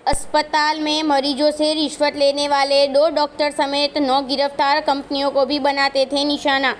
अस्पताल में मरीजों से रिश्वत लेने वाले 2 डॉक्टर समेत 9 गिरफ्तार, कंपनियों को भी बनाते थे निशाना।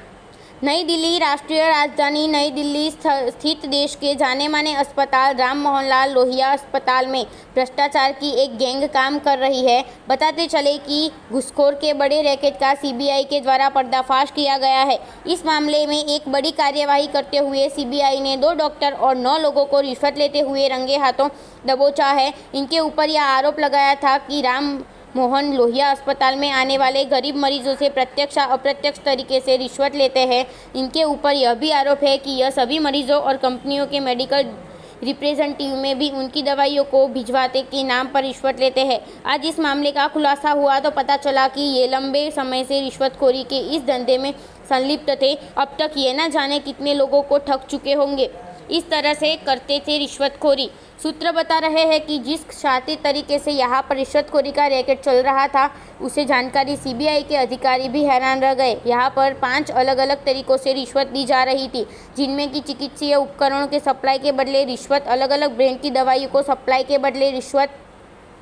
नई दिल्ली। राष्ट्रीय राजधानी नई दिल्ली स्थित देश के जाने माने अस्पताल राम मनोहर लाल लोहिया अस्पताल में भ्रष्टाचार की एक गैंग काम कर रही है। बताते चले कि घूसखोर के बड़े रैकेट का सीबीआई के द्वारा पर्दाफाश किया गया है। इस मामले में एक बड़ी कार्यवाही करते हुए सीबीआई ने 2 डॉक्टर और 9 लोगों को रिश्वत लेते हुए रंगे हाथों दबोचा है। इनके ऊपर यह आरोप लगाया था कि राम मोहन लोहिया अस्पताल में आने वाले गरीब मरीजों से प्रत्यक्ष अप्रत्यक्ष तरीके से रिश्वत लेते हैं। इनके ऊपर यह भी आरोप है कि यह सभी मरीजों और कंपनियों के मेडिकल रिप्रेजेंटेटिव में भी उनकी दवाइयों को भिजवाते के नाम पर रिश्वत लेते हैं। आज इस मामले का खुलासा हुआ तो पता चला कि ये लंबे समय से रिश्वतखोरी के इस धंधे में संलिप्त थे। अब तक ये न जाने कितने लोगों को ठग चुके होंगे। इस तरह से करते थे रिश्वतखोरी। सूत्र बता रहे हैं कि जिस शातिर तरीके से यहाँ पर रिश्वतखोरी का रैकेट चल रहा था, उसे जानकारी सीबीआई के अधिकारी भी हैरान रह गए। यहाँ पर 5 अलग अलग तरीकों से रिश्वत दी जा रही थी, जिनमें कि चिकित्सीय उपकरणों के सप्लाई के बदले रिश्वत, अलग अलग ब्रांड की दवाइयों को सप्लाई के बदले रिश्वत,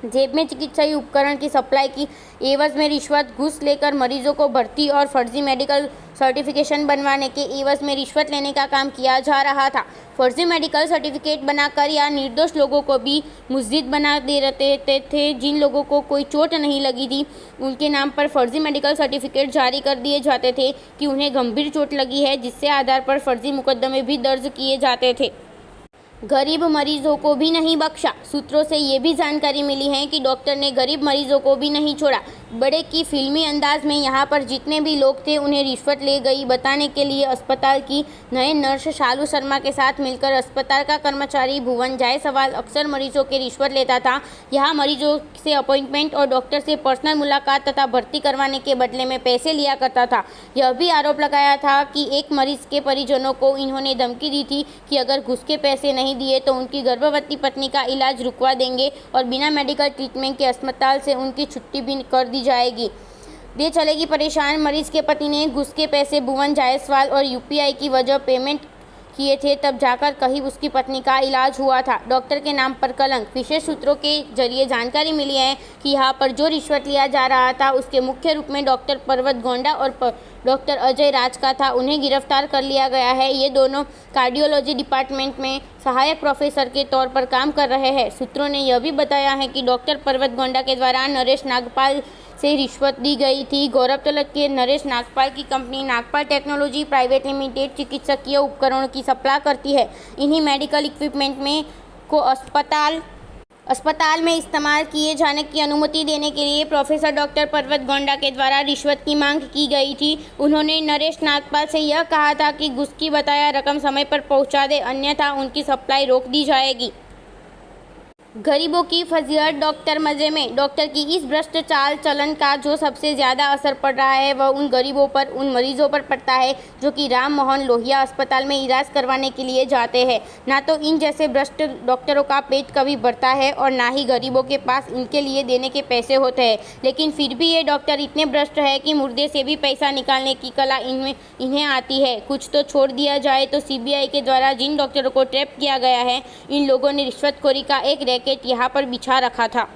जेब में चिकित्सीय उपकरण की सप्लाई की एवज में रिश्वत, घूस लेकर मरीजों को भर्ती और फर्जी मेडिकल सर्टिफिकेशन बनवाने के एवज में रिश्वत लेने का काम किया जा रहा था। फर्जी मेडिकल सर्टिफिकेट बनाकर या निर्दोष लोगों को भी मुजरिम बना दे रहे थे। जिन लोगों को कोई चोट नहीं लगी थी, उनके नाम पर फर्जी मेडिकल सर्टिफिकेट जारी कर दिए जाते थे कि उन्हें गंभीर चोट लगी है, जिससे आधार पर फर्जी मुकदमे भी दर्ज किए जाते थे। गरीब मरीजों को भी नहीं बख्शा। सूत्रों से ये भी जानकारी मिली है कि डॉक्टर ने गरीब मरीजों को भी नहीं छोड़ा। बड़े की फिल्मी अंदाज में यहाँ पर जितने भी लोग थे उन्हें रिश्वत ले गई बताने के लिए अस्पताल की नए नर्स शालू शर्मा के साथ मिलकर अस्पताल का कर्मचारी भुवन जायसवाल अक्सर मरीजों के रिश्वत लेता था। यहाँ मरीजों से अपॉइंटमेंट और डॉक्टर से पर्सनल मुलाकात तथा भर्ती करवाने के बदले में पैसे लिया करता था। यह भी आरोप लगाया था कि एक मरीज के परिजनों को इन्होंने धमकी दी थी कि अगर घूस के पैसे नहीं दिए तो उनकी गर्भवती पत्नी का इलाज रुकवा देंगे और बिना मेडिकल ट्रीटमेंट के अस्पताल से उनकी छुट्टी भी कर दी जाएगी। दे चलेगी परेशान। मरीज के पति ने घूस के पैसे भुवन जायसवाल और यूपीआई की वजह पेमेंट किए थे, तब जाकर कहीं उसकी पत्नी का इलाज हुआ था। डॉक्टर के नाम पर कलंक। विशेष सूत्रों के जरिए जानकारी मिली है कि यहाँ पर जो रिश्वत लिया जा रहा था उसके मुख्य रूप में डॉक्टर पर्वत गोंडा और डॉक्टर अजय राज का था। उन्हें गिरफ्तार कर लिया गया है। ये दोनों कार्डियोलॉजी डिपार्टमेंट में सहायक प्रोफेसर के तौर पर काम कर रहे हैं। सूत्रों ने यह भी बताया है कि डॉक्टर पर्वत गोंडा के द्वारा नरेश नागपाल से रिश्वत दी गई थी। गौरतलब के नरेश नागपाल की company Nagpal technology private limited चिकित्सकीय उपकरणों की सप्लाई करती है। इन्हीं मेडिकल इक्विपमेंट में को अस्पताल में इस्तेमाल किए जाने की अनुमति देने के लिए प्रोफेसर डॉक्टर पर्वत गोंडा के द्वारा रिश्वत की मांग की गई थी। उन्होंने नरेश नागपाल से यह कहा था कि घूस की बकाया रकम समय पर पहुंचा दे, अन्यथा उनकी सप्लाई रोक दी जाएगी। गरीबों की फजीहत। डॉक्टर मजे में। डॉक्टर की इस भ्रष्ट चाल चलन का जो सबसे ज़्यादा असर पड़ रहा है वह उन गरीबों पर, उन मरीजों पर पड़ता है जो कि राम मनोहर लोहिया अस्पताल में इलाज करवाने के लिए जाते हैं। ना तो इन जैसे भ्रष्ट डॉक्टरों का पेट कभी भरता है और ना ही गरीबों के पास इनके लिए देने के पैसे होते हैं। लेकिन फिर भी ये डॉक्टर इतने भ्रष्ट है कि मुर्दे से भी पैसा निकालने की कला इन्हें आती है। कुछ तो छोड़ दिया जाए तो सीबीआई के द्वारा जिन डॉक्टरों को ट्रैप किया गया है, इन लोगों ने रिश्वतखोरी का एक रैकेट यहाँ पर बिछा रखा था।